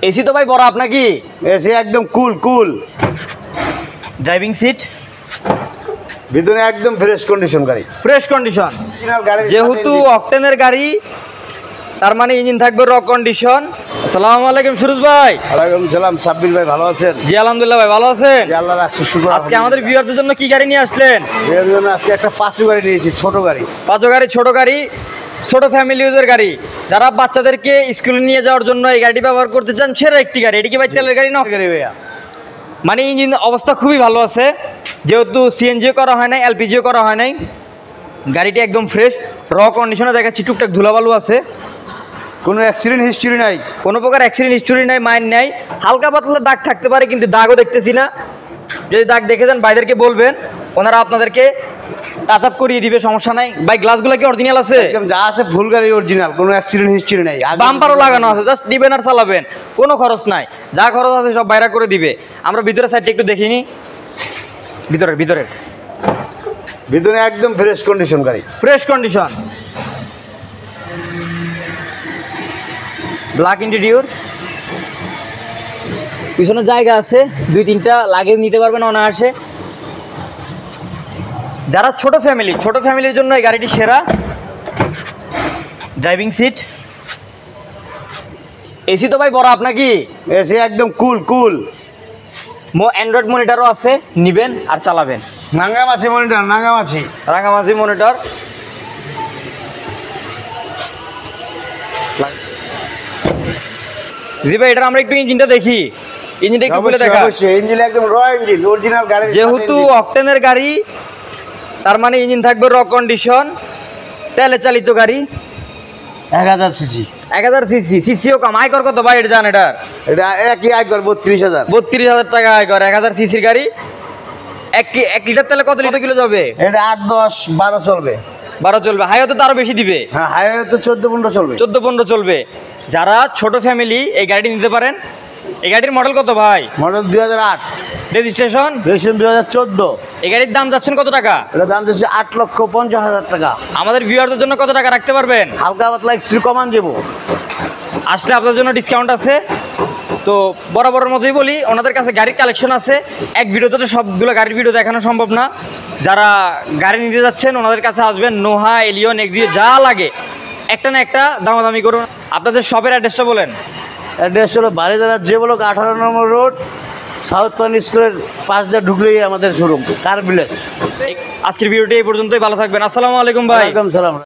AC তো ভাই বড় আপনার কি? এসি একদম কুল। ড্রাইভিং সিট ভিতরে একদম ফ্রেশ কন্ডিশন গাড়ি। যেহেতু অকটেনের গাড়ি, তার মানে ইঞ্জিন থাকবে র কন্ডিশন। আসসালামু আলাইকুম সুরজ ভাই। ওয়ালাইকুম সালাম সাব্বির ভাই, ভালো আছেন? জি আলহামদুলিল্লাহ ভাই, ভালো আছেন? আল্লাহর আশীর্বাদ শুকর। আজকে আমাদের ভিউয়ারদের জন্য কি গাড়ি নিয়ে আসলেন? এর জন্য আজকে একটা পাঁচু গাড়ি নিয়েছি, ছোট গাড়ি। ছোট গাড়ি, ছোট ফ্যামিলি ইউজের গাড়ি। যারা বাচ্চাদেরকে স্কুলে নিয়ে যাওয়ার জন্য এই গাড়িটি ব্যবহার করতে চান, সেরা একটি গাড়ি। এটি কি ভাই তেলের গাড়ি না? গাড়ি ভাইয়া, মানে ইঞ্জিন অবস্থা খুবই ভালো আছে, যেহেতু সিএনজিও করা হয় নাই, এলপিজিও করা হয় নাই। গাড়িটি একদম ফ্রেশ, র কন্ডিশনে দেখাচ্ছি। টুকটাক ধুলাবালু আছে, কোনো অ্যাক্সিডেন্ট হিস্ট্রি নাই, কোনো প্রকার অ্যাক্সিডেন্ট হিস্টোরি নাই, মাইন নাই। হালকা পাতলা দাগ থাকতে পারে, কিন্তু দাগও দেখতেছি না। যদি দাগ দেখে যান ভাইদেরকে বলবেন, ওনারা আপনাদেরকে টাচ আপ করিয়ে দিবে, সমস্যা নাই। ভাই গ্লাসগুলো কি অরিজিনাল আছে? একদম যা আছে ফুল গাড়ি অরিজিনাল, কোনো অ্যাক্সিডেন্ট হিস্ট্রি নাই। বাম্পারও লাগানো আছে, জাস্ট দিবেন আর চালাবেন, কোনো খরচ নাই। যা খরচ আছে সব বাইরে করে দিবে। আমরা ভিতরের সাইডটা একটু দেখিনি। ভিতরে একদম ফ্রেশ কন্ডিশন গাড়ি, ফ্রেশ কন্ডিশন। ব্ল্যাক ইন্টেরিয়র, পিছনে জায়গা আছে, 2-3টা লাগেজ নিতে পারবেন অনায়াসে। যারা ছোট ফ্যামিলির জন্য এই গাড়িটি সেরা। ড্রাইভিং সিট, এসি তো ভাই বড় আপনার কি? এসি একদম কুল। অ্যান্ড্রয়েড মনিটরও আছে, নিবেন আর চালাবেন। রাঙামাছি মনিটর। জি ভাই, এটা আমরা একটু ইঞ্জিনটা দেখি। ইঞ্জিনটা একটু খুলে দেখা। ইঞ্জিন একদম র ইঞ্জিন, অরিজিনাল গাড়ি। যেহেতু অকটেনের গাড়ি, তার মানে ইঞ্জিন থাকবে র কন্ডিশন, তেলে চালিত গাড়ি। 1000 সিসি। 1000 সিসি। সিসিও কম। আয়কর কত ভাই এটা জান? এটা একই আয়কর 32,000 টাকা আয়কর। 1000 সিসির গাড়ি। 1 লিটার তেলে কত কিলো যাবে? এটা 8, 10, 12 চলবে। 12 চলবে। হাইওয়ে তো আরো বেশি দিবে। হ্যাঁ, হাইওয়ে তো 14-15 চলবে। 14-15 চলবে। যারা ছোট ফ্যামিলি এই গাড়িটি নিতে পারেন। এই গাড়ির মডেল কত ভাই? মডেল 2008। রেজিস্ট্রেশন 2014। এই গাড়ির দাম যাচ্ছেন কত টাকা? এটা দাম যাচ্ছে 8,50,000 টাকা। আমাদের ভিউয়ারদের জন্য কত টাকা রাখতে পারবেন? হালকা পাতলা একটু কমান দেবো। আসলে আপনাদের জন্য ডিসকাউন্ট আছে। তো বরাবরের মতোই বলি, ওনাদের কাছে গাড়ির কালেকশন আছে। এক ভিডিওতে তো সবগুলো গাড়ির ভিডিও দেখানো সম্ভব না। যারা গাড়ি নিতে যাচ্ছেন ওনাদের কাছে আসবেন। নোহা, এলিয়ন, এক্সিও যা লাগে একটা না একটা দামাদামি করুন। আপনাদের শপের অ্যাড্রেসটা বলেন। অ্যাড্রেস হলো বারিধারা যে ব্লক 18 নম্বর রোড, সাউথ পান স্কুলের পাশ দিয়ে ঢুকলেই আমাদের শোরুম, কার ভিলেজ। আজকের ভিডিওটি এই পর্যন্তই। ভালো থাকবেন। আসসালামু আলাইকুম ভাই। ওয়ালাইকুম সালাম।